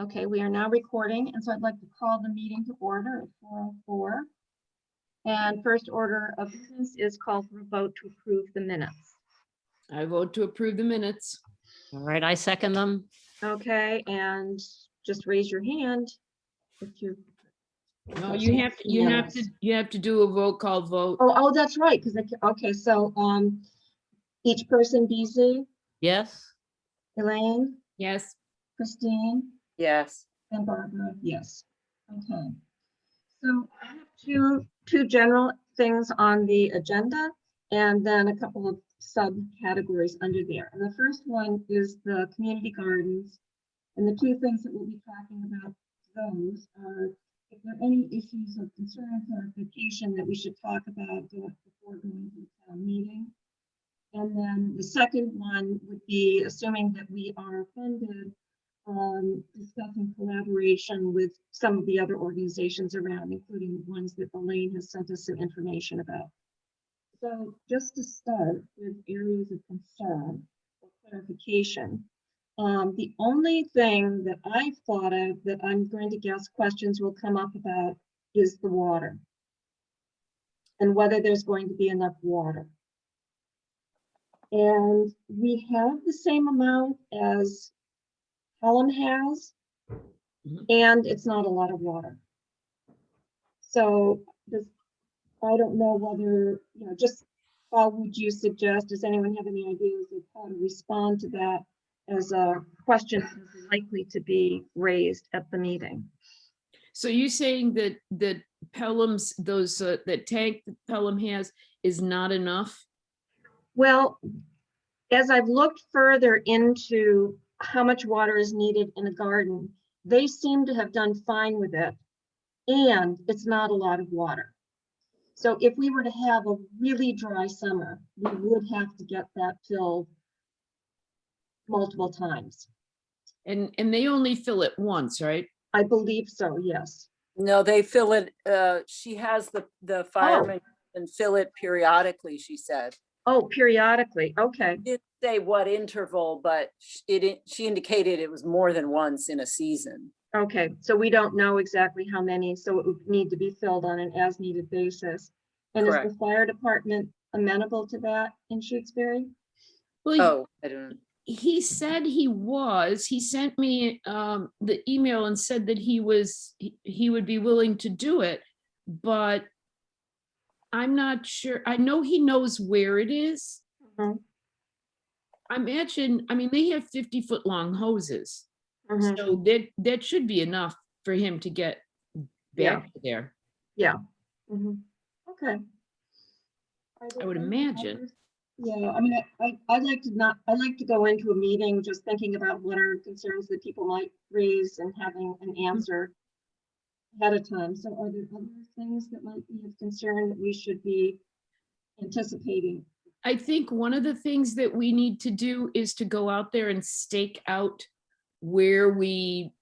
Okay, we are now recording, and so I'd like to call the meeting to order at 4:04. And first order of business is call for a vote to approve the minutes. I vote to approve the minutes. All right, I second them. Okay, and just raise your hand if you. No, you have to do a roll call vote. Oh, that's right, because, okay, so, each person, BZ, Yes. Elaine, Yes, Christine, Yes. and Barbara, yes. Okay. So I have two general things on the agenda and then a couple of subcategories under there. And the first one is the community gardens. And the two things that we'll be talking about those are if there are any issues of concern, clarification that we should talk about before going to the town meeting. And then the second one would be assuming that we are funded, discussing collaboration with some of the other organizations around, including ones that Elaine has sent us some information about. So just to start with areas of concern or clarification, the only thing that I've thought of that I'm going to guess questions will come up about is the water and whether there's going to be enough water. And we have the same amount as Pelham has, and it's not a lot of water. So I don't know whether, just how would you suggest, does anyone have any ideas of how to respond to that as a question that's likely to be raised at the meeting? so you're saying that Pelham's, that tank that Pelham has is not enough? Well, as I've looked further into how much water is needed in a garden, they seem to have done fine with it, and it's not a lot of water. So if we were to have a really dry summer, we would have to get that filled multiple times. And they only fill it once, right? I believe so, yes. No, they fill it, she has the firemen and fill it periodically, she said. Oh, periodically, okay. Didn't say what interval, but she indicated it was more than once in a season. Okay, so we don't know exactly how many, so it would need to be filled on an as-needed basis. And is the Correct. fire department amenable to that in Shutesbury? Well, Oh, I don't know. he said he sent me the email and said that he would be willing to do it, but I'm not sure. I know he knows where it is. Mhm. I mean, they have 50-foot long hoses. Mhm. So that should be enough for him to get back there. Yeah. Mhm. Okay. I would imagine. Yeah, I mean, I'd like to go into a meeting just thinking about what are concerns that people might raise and having an answer ahead of time. So are there other things that might be of concern that we should be anticipating? I think one of the things that we need to do is to go out there and stake out where we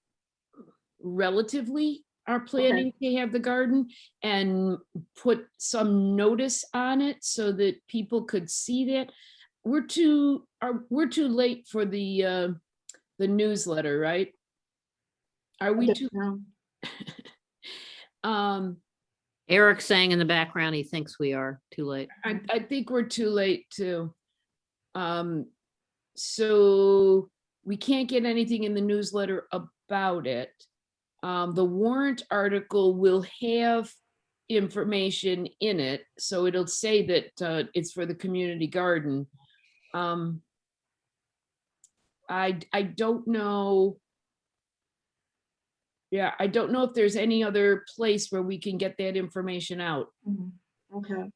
relatively are planning to have the garden and put some notice on it so that people could see that. We're too late for the newsletter, right? Are we too? Eric's saying in the background he thinks we are too late. I think we're too late too. So we can't get anything in the newsletter about it. The warrant article will have information in it, so it'll say that it's for the community garden. I don't know. Yeah, I don't know if there's any other place where we can get that information out. Okay.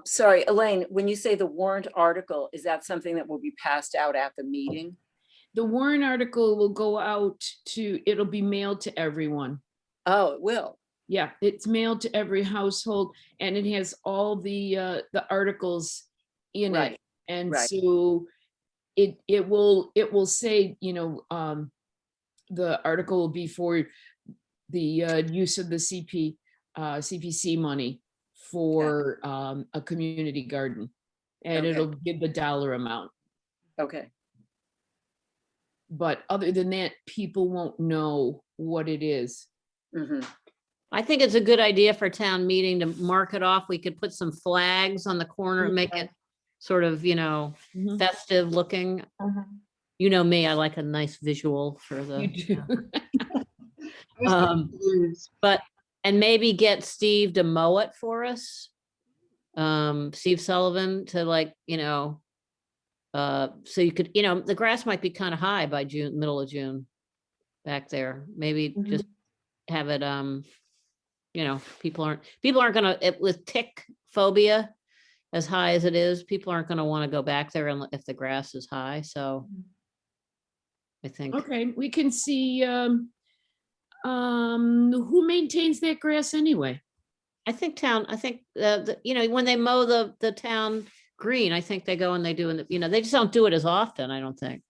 Sorry, Elaine, when you say the warrant article, is that something that will be passed out at the meeting? The warrant article will go out it'll be mailed to everyone. Oh, it will. Yeah, it's mailed to every household and it has all the articles in it. Right, And right. so it will say, the article will be for the use of the CPC money for a community garden. And Okay. it'll give the dollar amount. Okay. But other than that, people won't know what it is. Mhm. I think it's a good idea for town meeting to mark it off. We could put some flags on the corner, make it sort of, Mhm. festive looking. You know me, I like a nice visual for You the, do. Um, but, and maybe get Steve to mow it for us. Steve Sullivan to so you could, the grass might be kind of high by June, middle of June back there. Maybe just have it, people aren't gonna, with tick phobia as high as it is, people aren't gonna want to go back there if the grass is high, so I think. Okay, we can see, who maintains that grass anyway? I think when they mow the town green, I think they go and they do, they just don't do it as often, I don't think.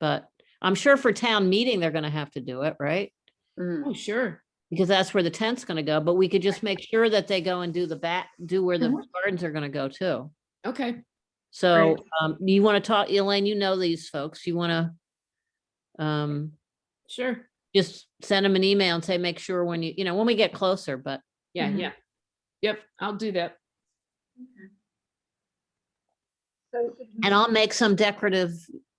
But I'm sure for town meeting, they're gonna have to do it, right? Mm. Oh, sure. Because that's where the tent's gonna go, but we could just make sure that they go and do where the Mhm. gardens are gonna go too. Okay, So, you wanna talk, Elaine, you know these folks, you wanna, sure. just send them an email and say, make sure when when we get closer, but. Yeah, Mhm. yeah. Yep, I'll do that. And I'll make some decorative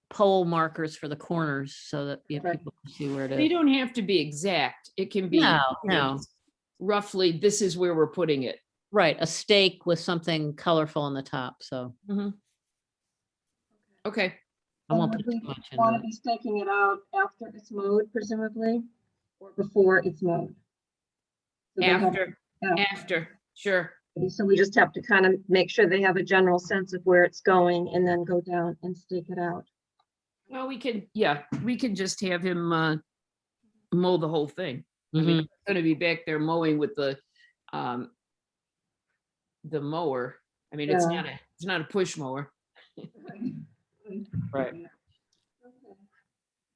pole markers for the corners so that Right. people can see where They to. don't have to be exact. It can be, No, you know, no. just roughly, this is where we're putting it. Right, a stake with something colorful on the top, so Okay, I won't And put would too we much into want to it. be staking it out after it's mowed presumably, or before it's mowed? So they have- after, after. sure. So we just have to kind of make sure they have a general sense of where it's going and then go down and stake it out. Well, we can just have him mow the whole thing. I mean, Mhm. he's gonna be back there mowing with the mower. I mean, it's Yeah. not a push mower. Right. Okay.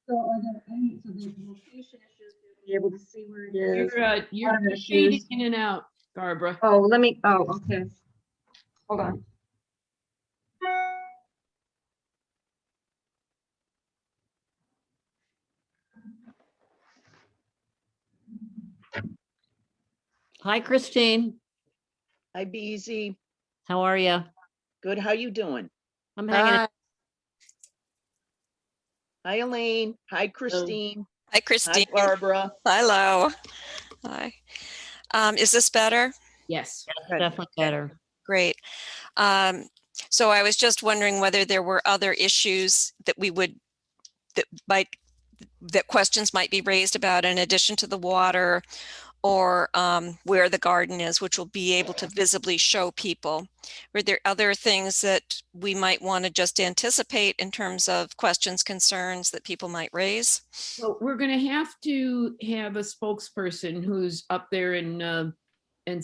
So are there any, so there's location issues, you'll be able to see where it is. You're Water fading issues. in and out, Barbara. Oh, okay. Hold on. Hi, Christine. Hi, BZ. How are you? Good. How you doing? I'm hanging out. Hi, Elaine. Hi, Christine. Hi, Hi, Christine. Barbara. Hello. Hi. Is this better? Yes. Good. Definitely better. Great. So I was just wondering whether there were other issues that that questions might be raised about in addition to the water, or where the garden is, which will be able to visibly show people. Were there other things that we might want to just anticipate in terms of questions, concerns that people might raise? Well, we're gonna have to have a spokesperson who's up there and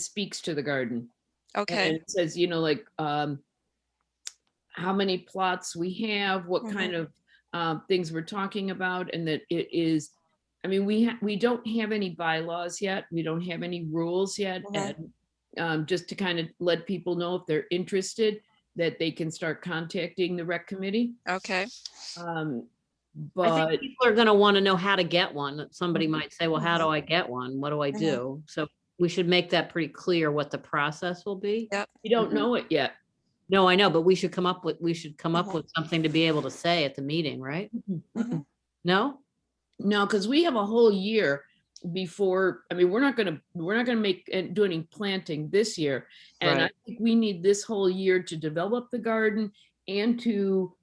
speaks to the garden. Okay. And says, how many plots we have, what kind of things we're talking about, and that it is, I mean, we don't have any bylaws yet. We don't have any rules yet. And just to kind of let people know if they're interested, that they can start contacting the rec committee. Okay. I But think people are gonna want to know how to get one. Somebody might say, well, how do I get one? What do I do? So we should make that pretty clear what the process will be. Yep. we don't know it yet. No, I know, but we should come up with something to be able to say at the meeting, right? Mhm. No? No, because we have a whole year before, I mean, we're not gonna do any planting this year. And I Right. think we need this whole year to develop the garden and to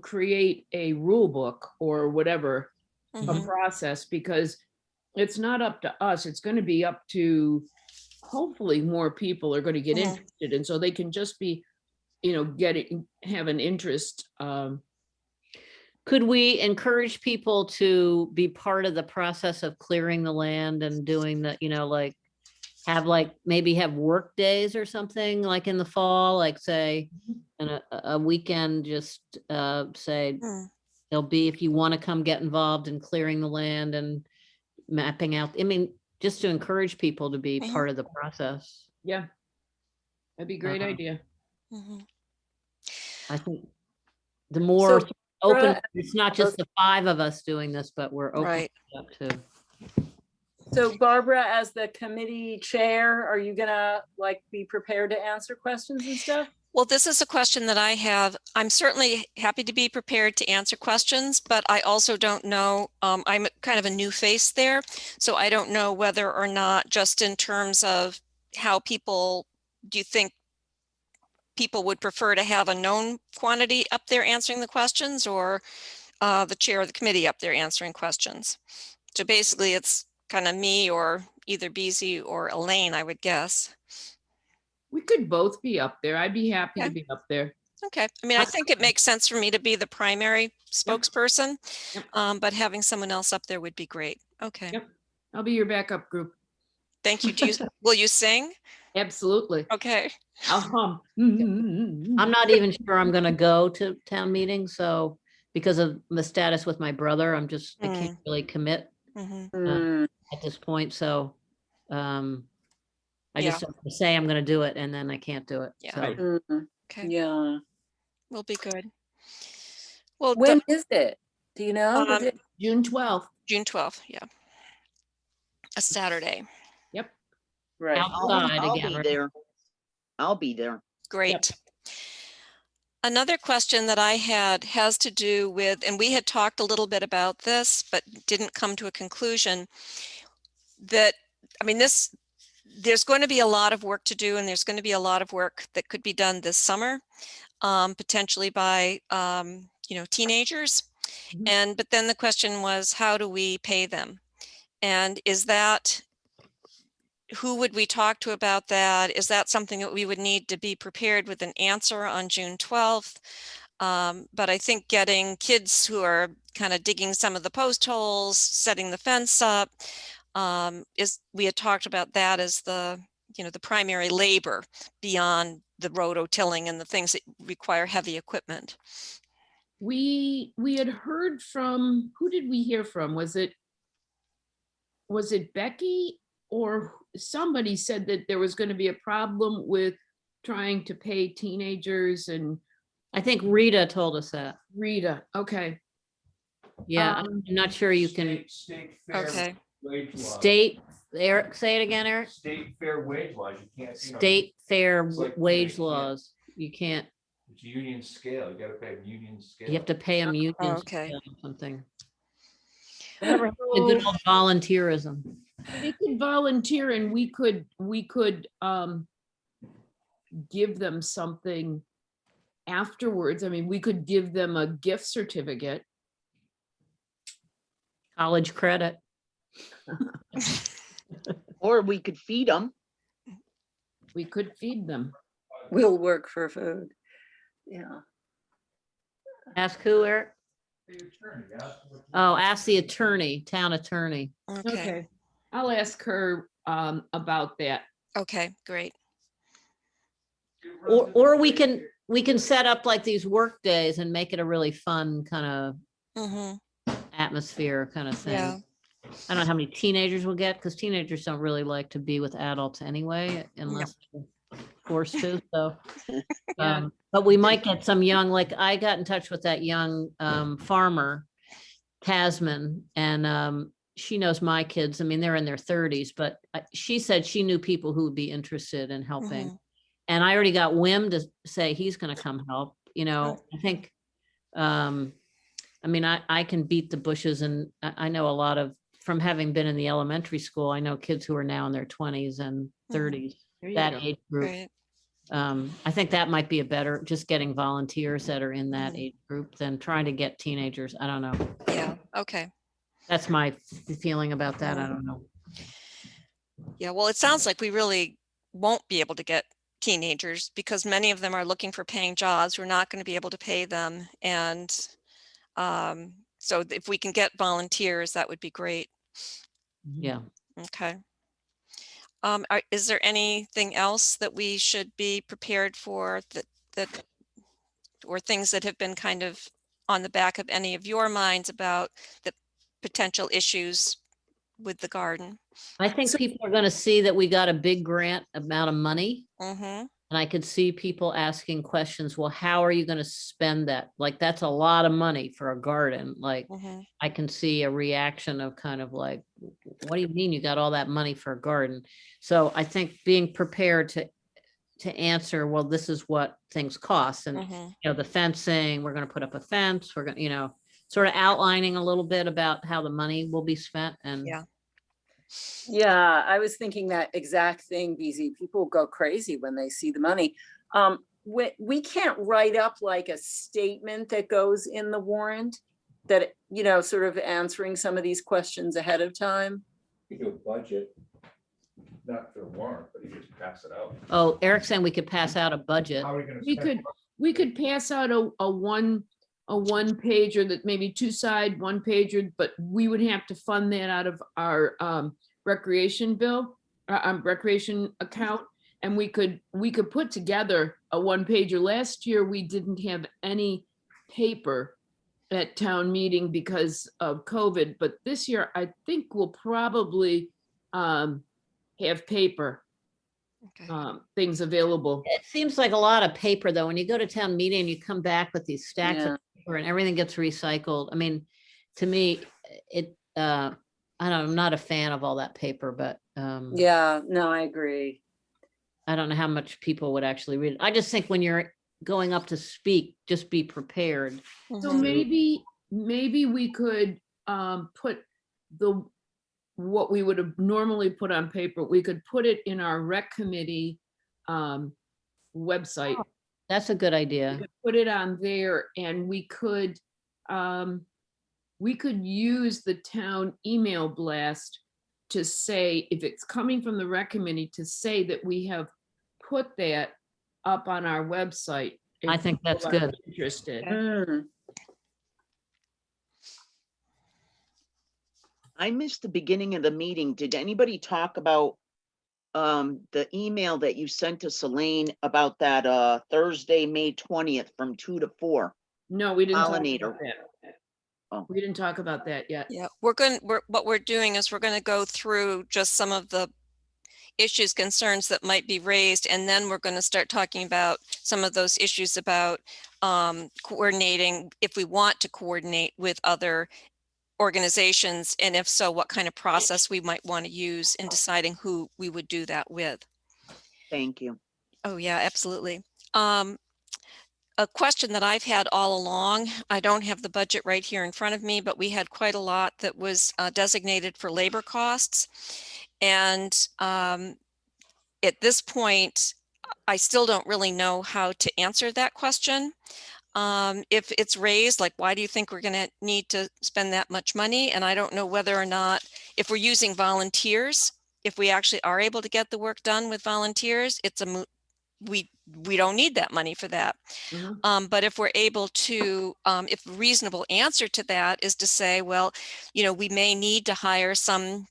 create a rule book or whatever, a Mhm. process, because it's not up to us. It's gonna be up to, hopefully more people are gonna get Mhm. interested. And so they can just be, have an interest. Could we encourage people to be part of the process of clearing the land and doing the, maybe have work days or something like in the fall, like say, and a weekend, just say Mm. there'll be, if you want to come get involved in clearing the land and mapping out, I mean, just to encourage people to be Mhm. part of the process. Yeah. That'd be a great Uh-huh. idea. Mhm. I think the more So- open, Barbara, it's not just the 5 of us doing this, but we're open Right. up to. so Barbara, as the committee chair, are you gonna like be prepared to answer questions and stuff? Well, this is a question that I have. I'm certainly happy to be prepared to answer questions, but I also don't know, I'm kind of a new face there. So I don't know whether or not, just in terms of how people, do you think people would prefer to have a known quantity up there answering the questions, or the chair of the committee up there answering questions? So basically it's kind of me or either Beezy or Elaine, I would guess. We could both be up there. I'd be happy to Okay. be up there. Okay, I mean, I think it makes sense for me to be the primary spokesperson, Yep. but having someone else up there would be great. Okay, Yep. I'll be your backup group. thank you. Will you sing? Absolutely. Okay, I'll hum. I'm not even sure I'm gonna go to town meeting, so because of the status with my brother, I can't really commit mhm, Hmm, at this point, so I Yeah. just have to say I'm gonna do it and then I can't do it. Yeah. So Right. okay, yeah. will be good. Well, When is it? Do you know? the Um, day? June 12th. June 12th, yeah. A Saturday, Yep. Right. outside I'll again, be right? there. I'll be there. great. Another question that I had has to do with, and we had talked a little bit about this, but didn't come to a conclusion, that, I mean, there's going to be a lot of work to do, and there's going to be a lot of work that could be done this summer, potentially by, teenagers. Mhm. But then the question was, how do we pay them? And who would we talk to about that? Is that something that we would need to be prepared with an answer on June 12th? But I think getting kids who are kind of digging some of the post holes, setting the fence up, we had talked about that as the primary labor beyond the rototilling and the things that require heavy equipment. We had heard from, who did we hear from? Was it Becky, or somebody said that there was going to be a problem with trying to pay teenagers, and I think Rita told us that. Rita. Okay. Yeah, I'm Um, not sure you can, State fair Okay. wage laws. state, Eric, say it again, Eric. State fair wage laws, you can't, State fair it's like, wage yeah. laws. You can't, it's union scale, you gotta pay them union scale. you have to pay them union Okay. scale or something. Whatever, the good old volunteerism. they could volunteer, and we could give them something afterwards. I mean, we could give them a gift certificate. College credit. Or we could feed them. We could feed them. Will work for food. Yeah. Ask who, Eric? The attorney, ask what- Oh, ask the attorney, town attorney. Okay. I'll ask her about that. Okay, great. Or we can set up like these work days and make it a really fun kind Hmm. of atmosphere kind of thing. Yeah. I don't know how many teenagers we'll get, because teenagers don't really like to be with adults anyway, unless they're forced to, so. Yeah. But we might get some young, like I got in touch with that young farmer, Tasman, and she knows my kids. I mean, they're in their 30s, but she said she knew people who would be interested in helping. And I already got Wim to say he's gonna come help, I think, I mean, I can beat the bushes, and I know a lot of, from having been in the elementary school, I know kids who are now in their 20s and 30s, There you that go. age group. Great. I think that might be a better, just getting volunteers that are in that Mhm. age group than trying to get teenagers. I don't know. Yeah, okay. That's my feeling about that. I don't know. Yeah, well, it sounds like we really won't be able to get teenagers because many of them are looking for paying jobs. We're not going to be able to pay them. And so if we can get volunteers, that would be great. Yeah. Okay. Is there anything else that we should be prepared for that or things that have been kind of on the back of any of your minds about the potential issues with the garden? I think people are going to see that we got a big grant amount of money. Mm-hmm. And I could see people asking questions, well, how are you gonna spend that? Like, that's a lot of money for a garden. Like, Mhm. I can see a reaction of kind of like, what do you mean you got all that money for a garden? So I think being prepared to answer, well, this is what things cost. And, Mhm. the fencing, we're gonna put up a fence, we're gonna, sort of outlining a little bit about how the money will be spent and. Yeah. Yeah, I was thinking that exact thing, BZ. People go crazy when they see the money. We can't write up like a statement that goes in the warrant that, sort of answering some of these questions ahead of time. You do a budget, not for the warrant, but you just pass it out. Oh, Eric's saying we could pass out a budget. How are we gonna We spend? we could pass out a one pager that maybe two side, one pager, but we would have to fund that out of our recreation bill, recreation account. And we could put together a one pager. Last year, we didn't have any paper at town meeting because of COVID, but this year I think we'll probably have paper Okay. things available. It seems like a lot of paper, though. When you go to town meeting, you come back with these stacks Yeah. of paper and everything gets recycled. I mean, to me, I don't know, I'm not a fan of all that paper, but Yeah, no, I agree. I don't know how much people would actually read it. I just think when you're going up to speak, just be prepared. So Mhm. maybe we could put what we would have normally put on paper, we could put it in our rec committee website. That's a good We idea. could put it on there and we could use the town email blast to say, if it's coming from the rec committee, to say that we have put that up on our website. I if think that's people are good. Interested. Mm. I missed the beginning of the meeting. Did anybody talk about the email that you sent to Elaine about that Thursday, May 20th from 2 to 4? No, we didn't talk Pollinator. about that. Oh. We didn't talk about that yet. Yeah, what we're doing is we're going to go through just some of the issues, concerns that might be raised, and then we're going to start talking about some of those issues about coordinating, if we want to coordinate with other organizations, and if so, what kind of process we might want to use in deciding who we would do that with. Thank you. Oh yeah, absolutely. A question that I've had all along, I don't have the budget right here in front of me, but we had quite a lot that was designated for labor costs. And at this point, I still don't really know how to answer that question. If it's raised, like, why do you think we're going to need to spend that much money? And I don't know whether or not, if we're using volunteers, if we actually are able to get the work done with volunteers, we don't need that money for that. But if we're able to, if a reasonable answer to that is to say, well, we may need to hire some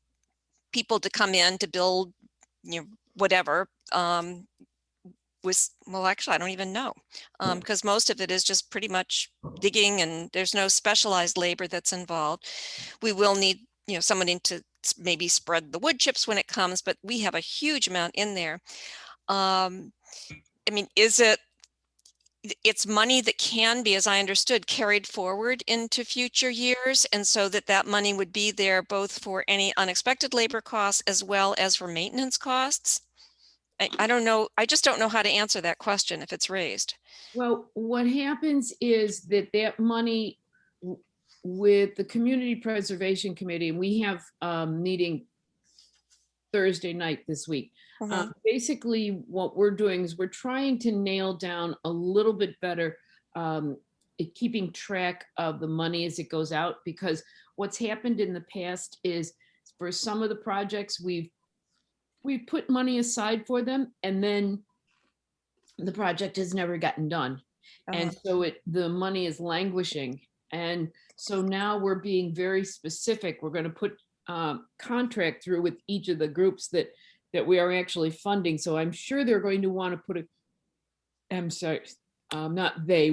people to come in to build, whatever, well, actually, I don't even know, because most of it is just pretty much digging and there's no specialized labor that's involved. We will need, someone to maybe spread the wood chips when it comes, but we have a huge amount in there. I mean, it's money that can be, as I understood, carried forward into future years. And so that money would be there both for any unexpected labor costs as well as for maintenance costs. I don't know. I just don't know how to answer that question if it's raised. Well, what happens is that money with the Community Preservation Committee, we have meeting Thursday night this week. Basically, what we're doing is we're trying to nail down a little bit better keeping track of the money as it goes out, because what's happened in the past is for some of the projects we've put money aside for them and then the project has never gotten done. And so the money is languishing. And so now we're being very specific. We're going to put contract through with each of the groups that we are actually funding. So I'm sure they're going to want to put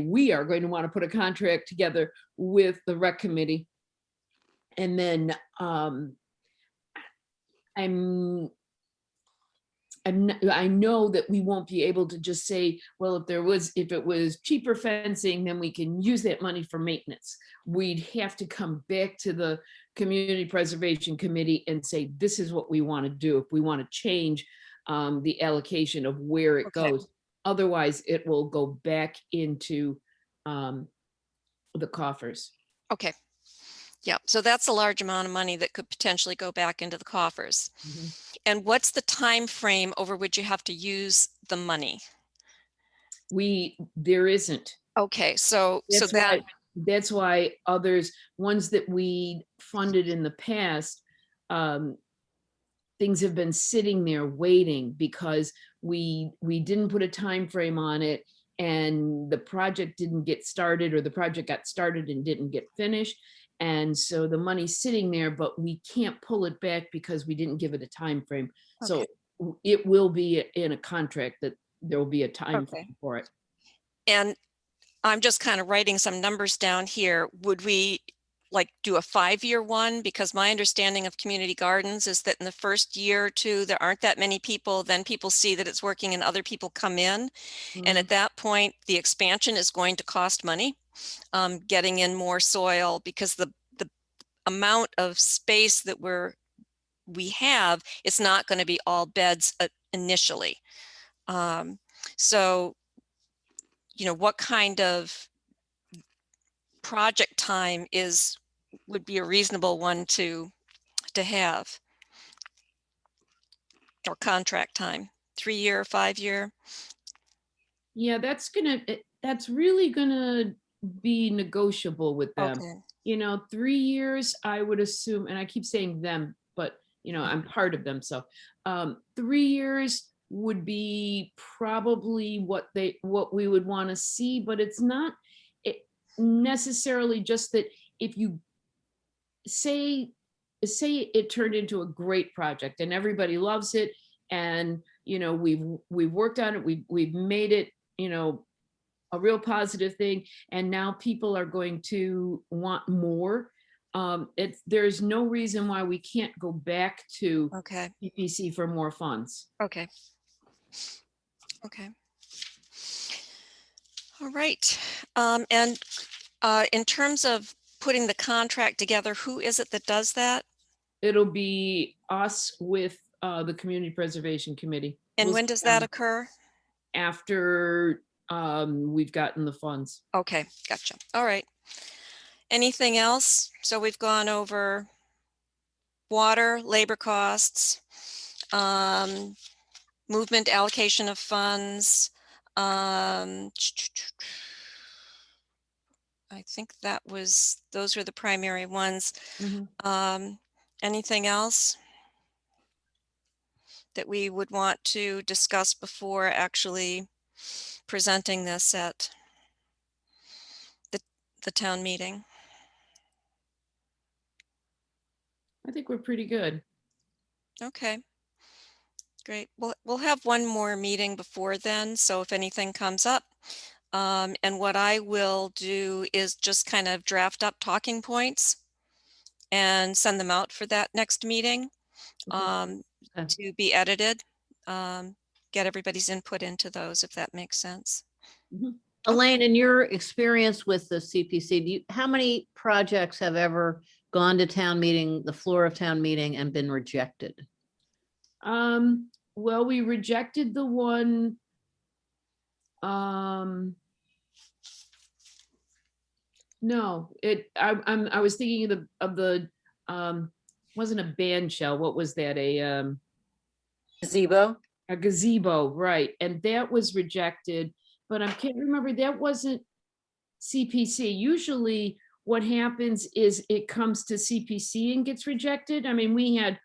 we are going to want to put a contract together with the rec committee. And then I know that we won't be able to just say, well, if it was cheaper fencing, then we can use that money for maintenance. We'd have to come back to the Community Preservation Committee and say, this is what we want to do. If we want to change the allocation of where it Okay. goes. Otherwise, it will go back into the coffers. Okay. Yeah, so that's a large amount of money that could potentially go back into the coffers. Mhm. And what's the time frame over which you have to use the money? There isn't. Okay, so That's that, why, that's why ones that we funded in the past, things have been sitting there waiting because we didn't put a time frame on it, and the project didn't get started, or the project got started and didn't get finished. And so the money's sitting there, but we can't pull it back because we didn't give it a time frame. So it will be in a contract that there will be a time Okay. frame for it. and I'm just kind of writing some numbers down here. Would we like do a 5-year one? Because my understanding of community gardens is that in the first year or two, there aren't that many people. Then people see that it's working and other people come in. And at that point, the expansion is going to cost money, getting in more soil, because the amount of space that we have, it's not going to be all beds initially. So, what kind of project time would be a reasonable one to have, or contract time? 3-year, 5-year? Yeah, that's really gonna be negotiable with them. Okay. 3 years, I would assume, and I keep saying them, but I'm part of them. So 3 years would be probably what we would want to see, but it's not necessarily just that. If you say it turned into a great project and everybody loves it, and we've worked on it, we've made it a real positive thing, and now people are going to want more. There's no reason why we can't go back to Okay. PPC for more funds. Okay. All right. And in terms of putting the contract together, who is it that does that? It'll be us with the Community Preservation Committee. And We'll when sit does down that occur? after we've gotten the funds. Okay, gotcha. All right. Anything else? So we've gone over water, labor costs, movement, allocation of funds. I think those were the primary ones. Anything else that we would want to discuss before actually presenting this at the town meeting? I think we're pretty good. Okay. Great. We'll have one more meeting before then. So if anything comes up, and what I will do is just kind of draft up talking points and send them out for that next meeting, Okay. to be edited. Get everybody's input into those, if that makes sense. Elaine, in your experience with the CPC, how many projects have ever gone to town meeting, the floor of town meeting, and been rejected? Well, we rejected the one. No, I was thinking of the wasn't a band shell. What was that? Gazebo? A gazebo, right? And that was rejected, but I can't remember, that wasn't CPC. Usually what happens is it comes to CPC and gets rejected. I mean, we had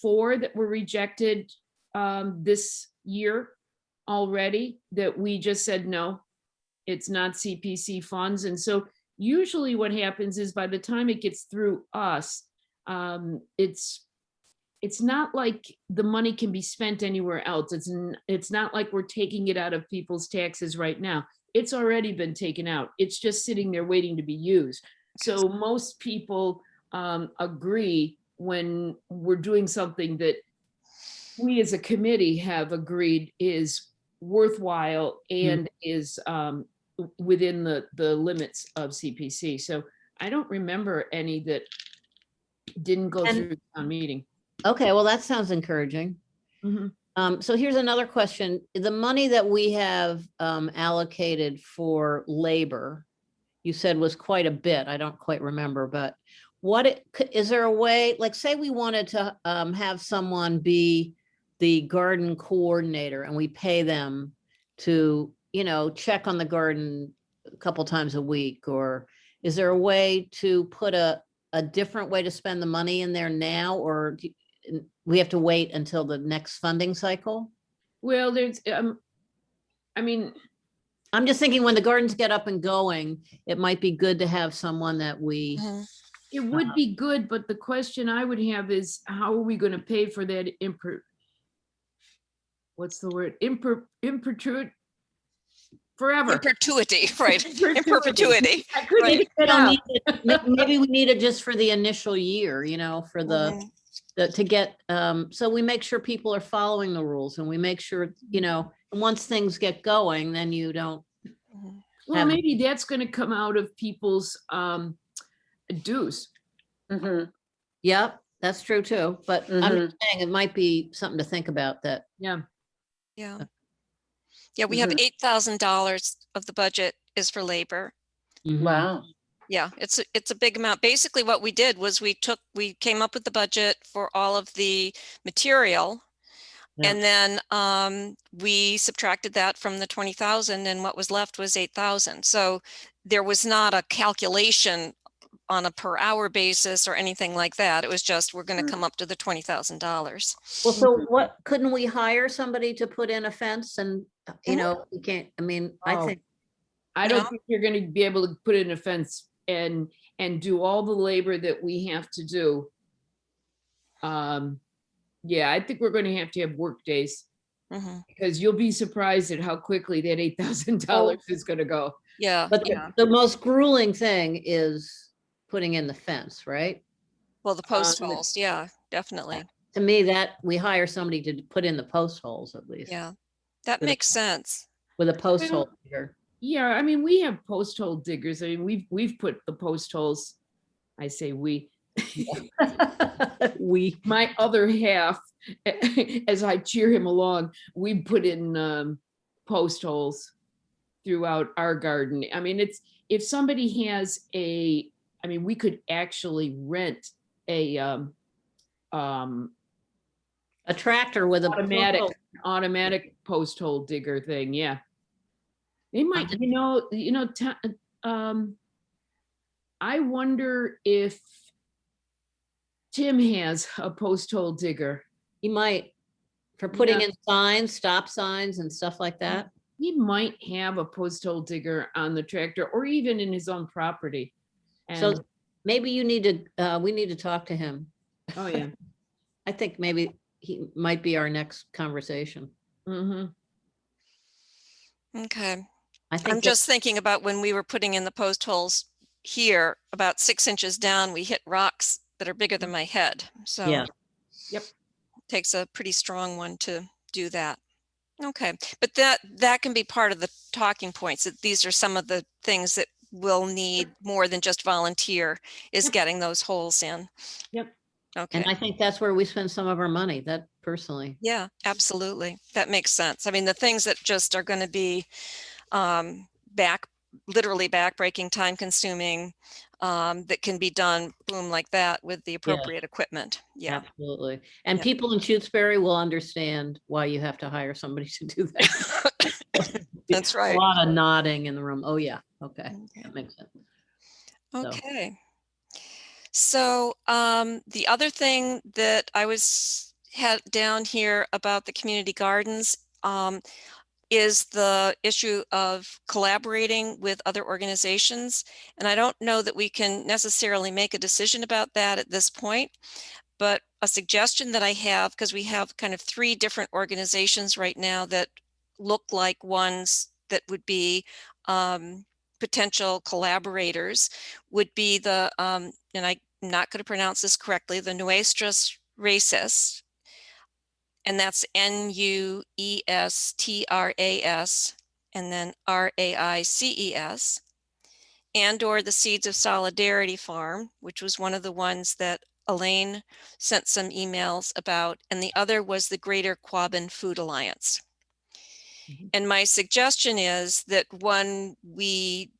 4 that were rejected this year already, that we just said, no, it's not CPC funds. And so usually what happens is by the time it gets through us, it's not like the money can be spent anywhere else. It's not like we're taking it out of people's taxes right now. It's already been taken out. It's just sitting there waiting to be used. So most people agree when we're doing something that we as a committee have agreed is worthwhile and is within the limits of CPC. So I don't remember any that didn't go And- through town meeting. Okay, well, that sounds encouraging. Mhm. So here's another question. The money that we have allocated for labor, you said was quite a bit. I don't quite remember, but is there a way, like, say we wanted to have someone be the garden coordinator and we pay them to, check on the garden a couple times a week, or is there a way to put a different way to spend the money in there now, or we have to wait until the next funding cycle? Well, there's, I mean, I'm just thinking when the gardens get up and going, it might be good to have someone that we, Mhm. it would be good, but the question I would have is, how are we gonna pay for that what's the word? Forever. In perpetuity, right, in Perpetuity. perpetuity. I couldn't Right. even we get don't out. need it, maybe we need it just for the initial year, for Mhm. to get, so we make sure people are following the rules and we make sure, once things get going, then you don't. Mhm. Well, have- maybe that's gonna come out of people's dues. Mhm, Yep, that's true too, but I'm just saying it might be something to think about that. Yeah. Yeah. Yeah, we have Mhm. $8,000 of the budget is for labor. Mhm. Wow. Yeah, it's a big amount. Basically, what we did was we came up with the budget for all of the material. Yeah. And then we subtracted that from the 20,000, and what was left was 8,000. So there was not a calculation on a per hour basis or anything like that. It was just, we're going to come up to the $20,000. Well, so couldn't we hire somebody to put in a fence and, we can't, I mean, I Oh. think, I don't No. think you're gonna be able to put in a fence and do all the labor that we have to do. Yeah, I think we're gonna have to have work days, Mhm. because you'll be surprised at how quickly that $8,000 is gonna go. Yeah, but yeah. the most grueling thing is putting in the fence, right? Well, the post Um, holes, yeah, definitely. To me, that we hire somebody to put in the post holes at least. Yeah, that With a- makes sense. With a post Well, hole digger. Yeah, I mean, we have post hole diggers. I mean, we've put the post holes, I say we, We, my other half, as I cheer him along, we put in post holes throughout our garden. I mean, if somebody has I mean, we could actually rent a a tractor with a. automatic post hole digger thing. Yeah, they might. I wonder if Tim has a post hole digger. You might, for putting Yeah. in signs, stop signs and stuff like that. He might have a post hole digger on the tractor or even in his own property. So And, maybe we need to talk to him. oh yeah. I think maybe he might be our next conversation. Mm-hmm. Okay. I think I'm just thinking about when we were putting in the post holes here, about 6 inches down, we hit rocks that are bigger than my head. So Yeah. Yep. takes a pretty strong one to do that. Okay, but that can be part of the talking points, that these are some of the things that will need more than just volunteer, is Yep. getting those holes in. Yep. Okay. And I think that's where we spend some of our money, that personally. Yeah, absolutely. That makes sense. I mean, the things that just are going to be literally backbreaking, time consuming, that can be done, boom, like that with the appropriate equipment. Yeah. Absolutely. And Yeah. people in Shutesbury will understand why you have to hire somebody to do that. That's A right. lot of nodding in the room. Oh, yeah. Okay. Okay. That makes sense. So, Okay. So the other thing that I had down here about the community gardens is the issue of collaborating with other organizations. And I don't know that we can necessarily make a decision about that at this point, but a suggestion that I have, because we have kind of 3 different organizations right now that look like ones that would be potential collaborators, would be the, and I'm not going to pronounce this correctly, the Nuestras Races. And that's NUESTRAS and then RAICES. And or the Seeds of Solidarity Farm, which was one of the ones that Elaine sent some emails about, and the other was the Greater Quabbin Food Alliance. Mhm. And my suggestion is that when we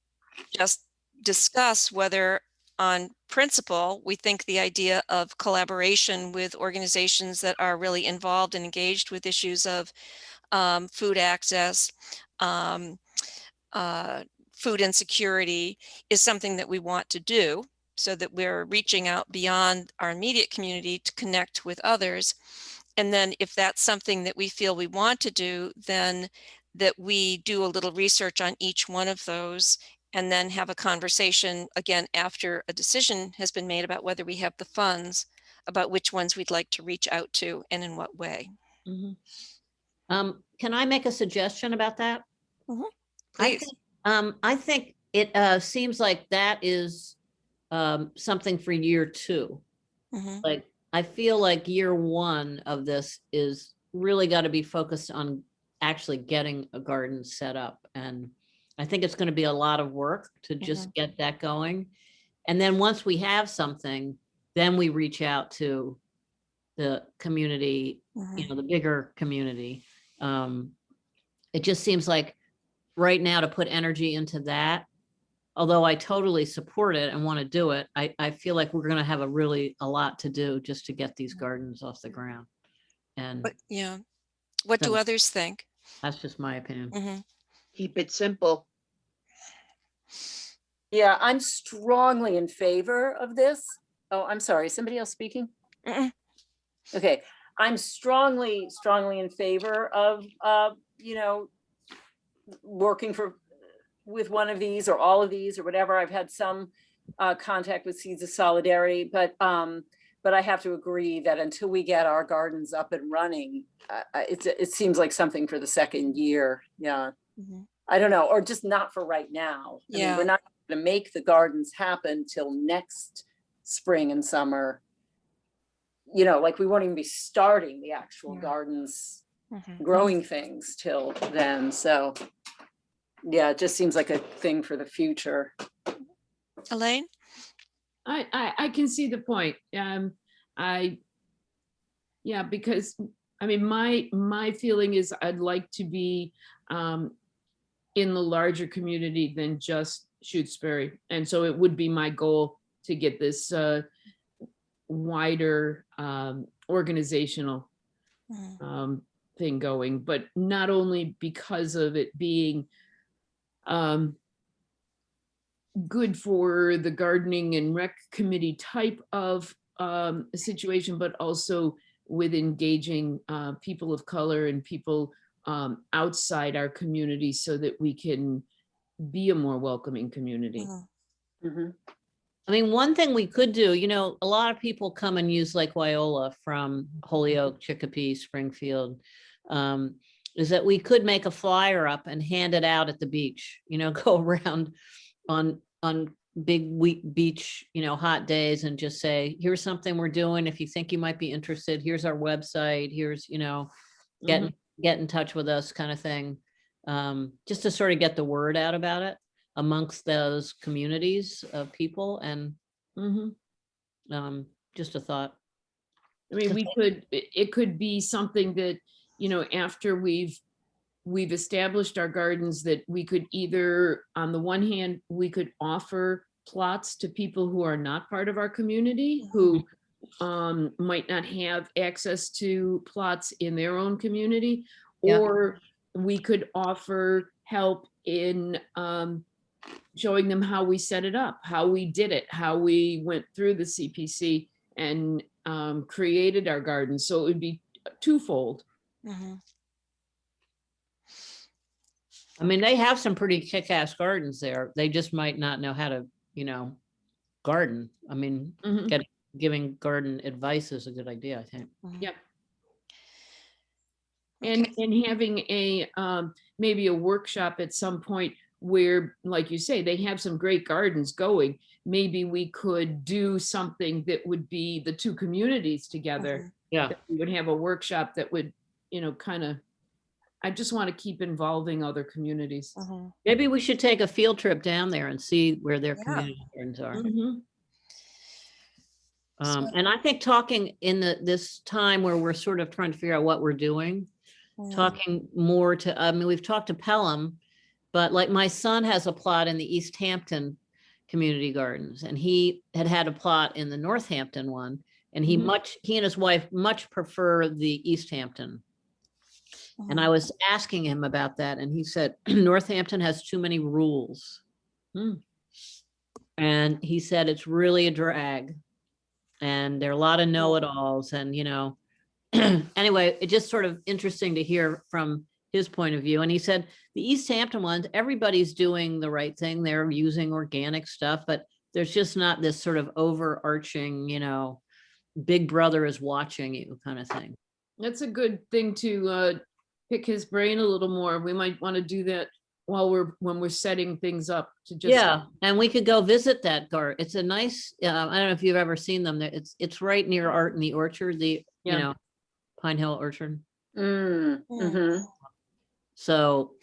just discuss whether on principle, we think the idea of collaboration with organizations that are really involved and engaged with issues of food access, food insecurity is something that we want to do, so that we're reaching out beyond our immediate community to connect with others. And then if that's something that we feel we want to do, then that we do a little research on each one of those and then have a conversation again after a decision has been made about whether we have the funds, about which ones we'd like to reach out to and in what way. Mhm. Can I make a suggestion about that? Please. I think it seems like that is something for year 2. Mhm. Like, I feel like year 1 of this is really got to be focused on actually getting a garden set up. And I think it's going to be a lot of work to just get that going. And then once we have something, then we reach out to the community, you know, the bigger community. It just seems like right now to put energy into that, although I totally support it and want to do it, I feel like we're going to have a lot to do just to get these gardens off the ground. And But yeah, what do so others think? that's just my opinion. Mhm. Keep it simple. Yeah, I'm strongly in favor of this. Oh, I'm sorry, somebody else speaking? Mm-mm. Okay, I'm strongly in favor of, you know, working with one of these or all of these or whatever. I've had some contact with Seeds of Solidarity, but I have to agree that until we get our gardens up and running, it seems like something for the second year. Yeah, Mhm. I don't know, or just not for right now. I mean, Yeah. we're not going to make the gardens happen till next spring and summer. You know, like we won't even be starting the actual gardens, Mhm. growing things till then. So yeah, it just seems like a thing for the future. Elaine? I can see the point. Yeah, because I mean, my feeling is I'd like to be in the larger community than just Shutesbury. And so it would be my goal to get this wider organizational Mhm. thing going, but not only because of it being good for the gardening and rec committee type of situation, but also with engaging people of color and people outside our community so that we can be a more welcoming community. Mhm. Mhm. I mean, one thing we could do, you know, a lot of people come and use Lake Wyola from Holyoke, Chicopee, Springfield, is that we could make a flyer up and hand it out at the beach, you know, go around on big beach, you know, hot days and just say, here's something we're doing. If you think you might be interested, here's our website. Here's, you know, get in touch with us kind of thing. Just to sort of get the word out about it amongst those communities of people. And just a thought. I mean, it could be something that, you know, after we've established our gardens, that we could either, on the one hand, we could offer plots to people who are not part of our community, who might not have access to plots in their own community, Yeah. or we could offer help in showing them how we set it up, how we did it, how we went through the CPC and created our garden. So it would be twofold. Mhm. I mean, they have some pretty kick-ass gardens there. They just might not know how to, you know, garden. I mean, giving garden advice is a good idea, I think. Yep. Okay. And having a maybe a workshop at some point where, like you say, they have some great gardens going. Maybe we could do something that would be the two communities together Yeah, that we would have a workshop that would, kind of, I just want to keep involving other communities. Mhm. maybe we should take a field trip down there and see where their Yeah. community gardens are. Mhm. And I think talking in this time where we're sort of trying to figure out what we're doing, Mm. talking more to, I mean, we've talked to Pelham, but like my son has a plot in the East Hampton Community Gardens, and he had a plot in the Northampton one, and he Mhm. and his wife much prefer the East Hampton. And I Mhm. was asking him about that, and he said Northampton has too many rules. Hmm. And he said it's really a drag. And there are a lot of know-it-alls, and anyway, it's just sort of interesting to hear from his point of view. And he said the East Hampton ones, everybody's doing the right thing. They're using organic stuff, but there's just not this sort of overarching, big brother is watching you kind of thing. That's a good thing to pick his brain a little more. We might want to do that when we're setting things up to just. Yeah, and we could go visit that garden. It's a nice, I don't know if you've ever seen them. It's right near Art in the Orchard, Yeah. Pine Hill Orchard. Mm, mhm. So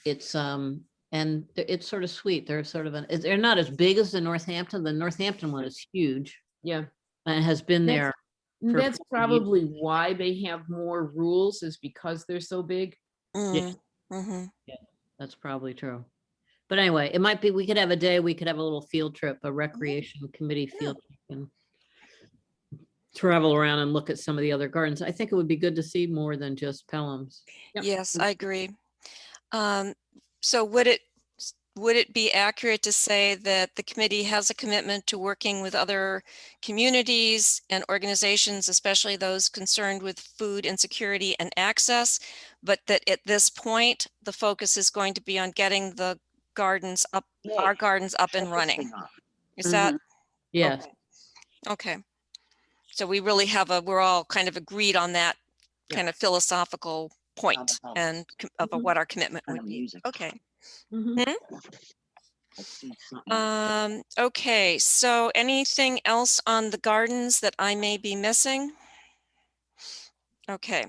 it's and it's sort of sweet. They're sort of they're not as big as the Northampton. The Northampton one is huge Yeah. and has been That's- there. And for that's 40 years. probably why they have more rules, is because they're so big. Mm. Mhm. That's probably true. But anyway, it might be, we could have a day, we could have a little field trip, a recreation committee field trip, and travel around and look at some of the other gardens. I think it would be good to see more than just Pelham's. Yep. Yes, I agree. So would it be accurate to say that the committee has a commitment to working with other communities and organizations, especially those concerned with food insecurity and access, but that at this point, the focus is going to be on getting the gardens up, our Yay. gardens up and Shut this running? thing off. Is that Yes, okay? So we really we're all kind of agreed on that Yeah. kind of philosophical point house. and of Mhm. what our commitment Kind would of be. music. Okay. Mhm. Let's see something. Okay, so anything else on the gardens that I may be missing? Okay.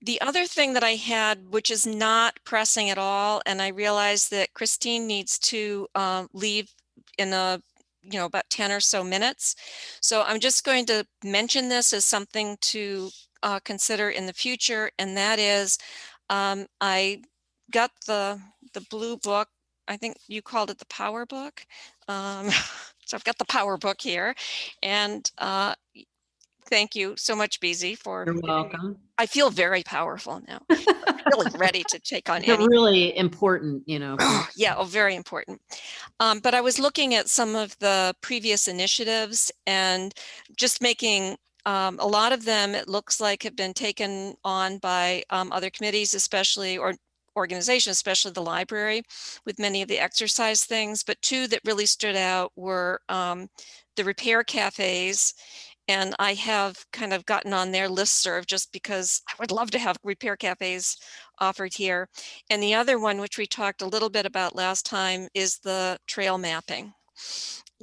The other thing that I had, which is not pressing at all, and I realize that Christine needs to leave in about 10 or so minutes. So I'm just going to mention this as something to consider in the future, and that is I got the blue book. I think you called it the power book. So I've got the power book here, and thank you so much, BZ, for you're welcome. I feel very powerful now. Really ready to take on It's a any. really important, Yeah, very important. But I was looking at some of the previous initiatives and just making a lot of them, it looks like, have been taken on by other committees, especially, or organizations, especially the library, with many of the exercise things. But two that really stood out were the repair cafes. And I have kind of gotten on their listserv just because I would love to have repair cafes offered here. And the other one, which we talked a little bit about last time, is the trail mapping.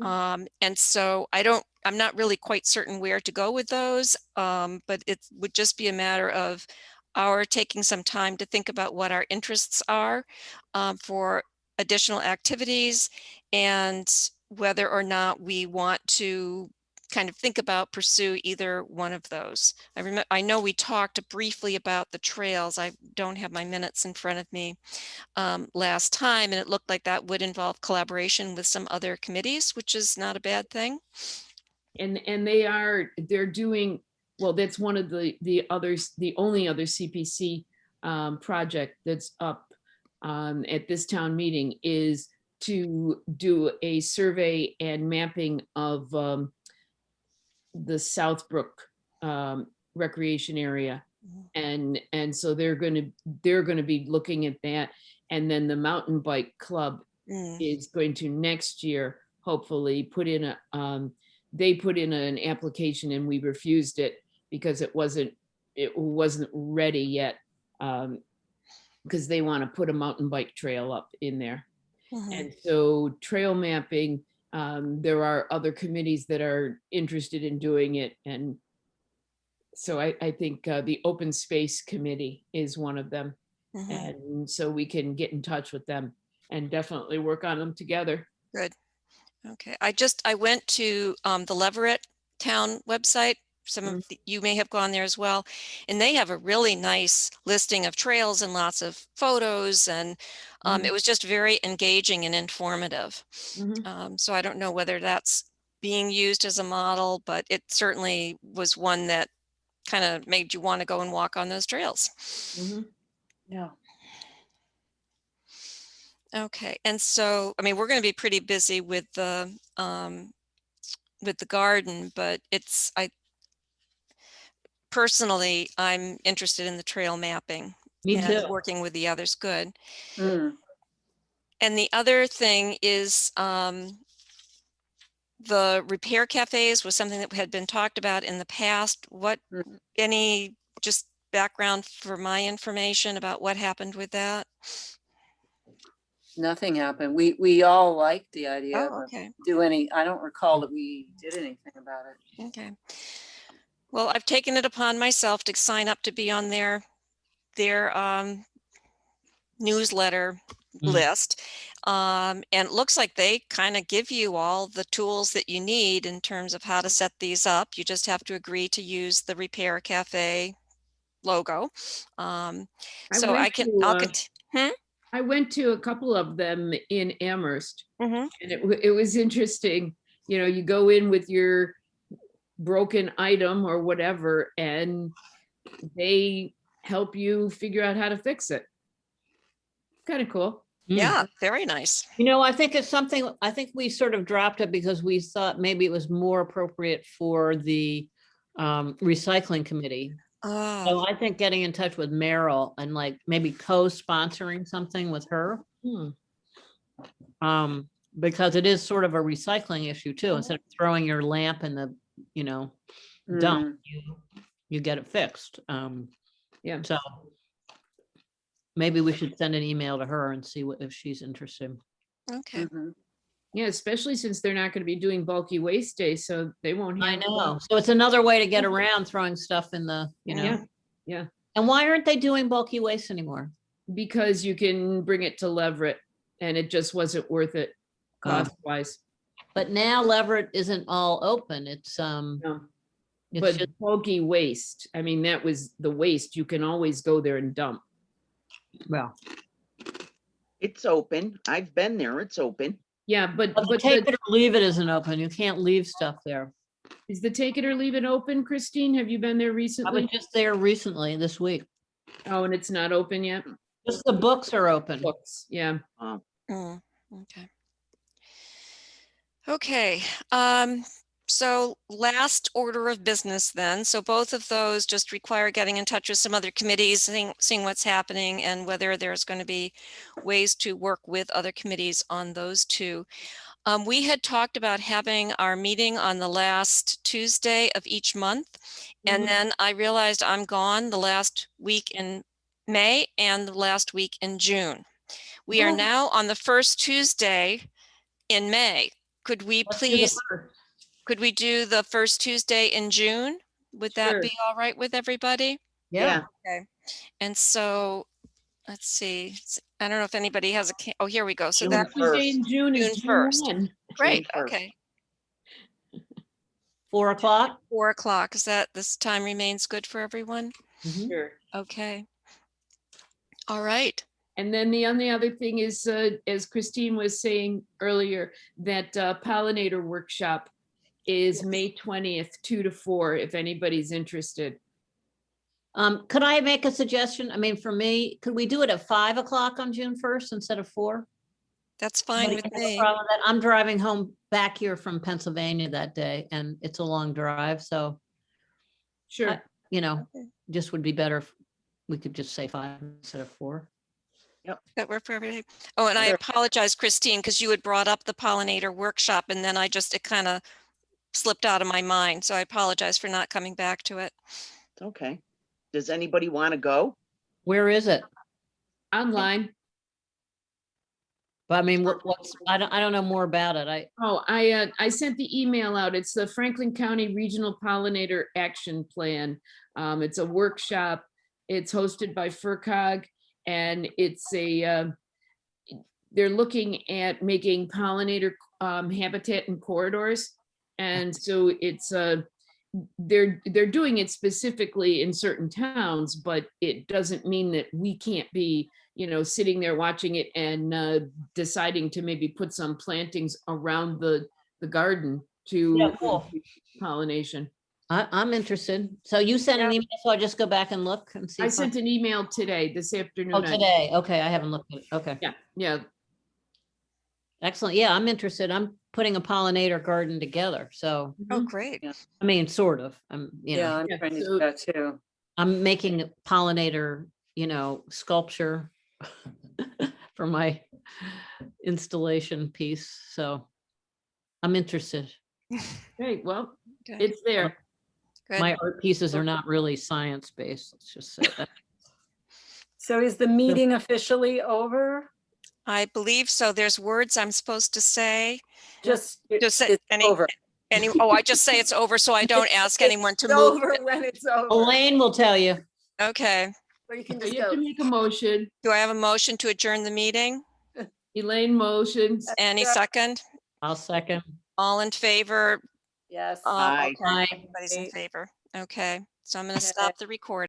And so I'm not really quite certain where to go with those, but it would just be a matter of our taking some time to think about what our interests are for additional activities and whether or not we want to kind of think about pursue either one of those. I know we talked briefly about the trails. I don't have my minutes in front of me last time, and it looked like that would involve collaboration with some other committees, which is not a bad thing. And they're doing, well, that's one of the others, the only other CPC project that's up at this town meeting is to do a survey and mapping of the Southbrook recreation area. And so they're going to be looking at that. And then the mountain bike club is going to next year, hopefully put in they put in an application and we refused it because it wasn't ready yet. Because they want to put a mountain bike trail up in there. And so trail mapping, there are other committees that are interested in doing it. And So I think the Open Space Committee is one of them. Mhm. And so we can get in touch with them and definitely work on them together. Good. Okay, I went to the Leverett Town website. Some of you may have gone there as well. And they have a really nice listing of trails and lots of photos. And it was just very engaging and informative. Mhm. So I don't know whether that's being used as a model, but it certainly was one that kind of made you want to go and walk on those trails. Mhm. Yeah. Okay, and so, I mean, we're going to be pretty busy with the garden, but personally, I'm interested in the trail mapping Me and too. working with the others. Good. Mm. And the other thing is the repair cafes was something that had been talked about in the past. Mhm. Any just background for my information about what happened with that? Nothing happened. We all liked the idea Oh, of okay. I don't recall that we did anything about it. Okay. Well, I've taken it upon myself to sign up to be on their newsletter list. And it looks like they kind of give you all the tools that you need in terms of how to set these up. You just have to agree to use the Repair Cafe logo. So I went to a couple of them in Amherst, Mhm. and it was interesting. You know, you go in with your broken item or whatever, and they help you figure out how to fix it. Kind of cool. Yeah, very nice. You know, I think it's something, I think we sort of dropped it because we thought maybe it was more appropriate for the recycling committee. Oh, So I think getting in touch with Meryl and like maybe co-sponsoring something with her. Because it is sort of a recycling issue too. Instead of throwing your lamp in the, you know, dump, you get it fixed. Yeah. So maybe we should send an email to her and see if she's interested. okay. Mhm. Yeah, especially since they're not going to be doing bulky waste day, so they won't I have. know. So it's another way to get around throwing stuff in the, you know. Yeah, yeah. And why aren't they doing bulky waste anymore? Because you can bring it to Leverett, and it just wasn't worth it cost wise. But now Leverett isn't all open. It's No. it's But just, bulky waste, I mean, that was the waste. You can always go there and dump. well, It's open. I've been there. It's open. Yeah, but the take it or leave it isn't open. You can't leave stuff there. is the take it or leave it open, Christine? Have you been there I was recently? just there recently this week. Oh, and it's not open yet? Just the books are open. Books, yeah. Okay. Okay. So last order of business then. So both of those just require getting in touch with some other committees, seeing what's happening and whether there's going to be ways to work with other committees on those two. We had talked about having our meeting on the last Tuesday of each month. And then I realized I'm gone the last week in May and the last week in June. We are now on the first Tuesday in May. Could we could we do the first Tuesday in June? Would that Sure. be all right with everybody? Yeah. Okay. And so, let's see. I don't know if anybody has oh, here we go. So June that Tuesday in June is June June 1st. 1. Great. June 1st. Okay. 4 o'clock. 4 o'clock. Is that this time remains good for everyone? Sure. Okay. All right. And then the only other thing is, as Christine was saying earlier, that pollinator workshop is May 20th, 2 to 4, if anybody's interested. Could I make a suggestion? I mean, for me, could we do it at 5 o'clock on June 1st instead of 4? That's fine Anybody with have a me. problem with that? I'm driving home back here from Pennsylvania that day and it's a long drive. So, Sure. you know, just would be better if we could just say 5 instead of 4. That work for everybody? Oh, and I apologize, Christine, because you had brought up the pollinator workshop and then it kind of slipped out of my mind. So I apologize for not coming back to it. It's okay. Does anybody want to go? Where is it? Online. But I mean, I don't know more about it. I sent the email out. It's the Franklin County Regional Pollinator Action Plan. It's a workshop. It's hosted by FERCog, and it's they're looking at making pollinator habitat and corridors. And so it's they're doing it specifically in certain towns, but it doesn't mean that we can't be, sitting there watching it and deciding to maybe put some plantings around the garden to Yeah, cool. increase pollination. I'm interested. So you sent an Yeah. email, so I'll just go back and look and see. I if sent an email today, this afternoon. Oh, today. Okay, I haven't looked at it. Okay, Yeah, excellent. Yeah, I'm interested. I'm putting a pollinator garden together. So, Oh, Mhm. great. I mean, sort of. Yeah, I'm Yeah, trying to so- do that too. I'm making a pollinator, sculpture for my installation piece. So I'm interested. Great, well, Good. it's there. Good. My art pieces are not really science-based. Let's just say that. So is the meeting officially over? I believe so. There's words I'm supposed to say. Just, Just say it's any, over. I just say it's over so I don't ask anyone to It's move. over when it's over. Elaine will tell you. Okay. Or you can So just you have go. to make a motion. Do I have a motion to adjourn the meeting? Elaine motions. Any Yeah. second? I'll second. All in favor? Yes. Aye. Okay, Aye. everybody's in Aye. favor. Okay, so I'm going to Okay. stop the recording.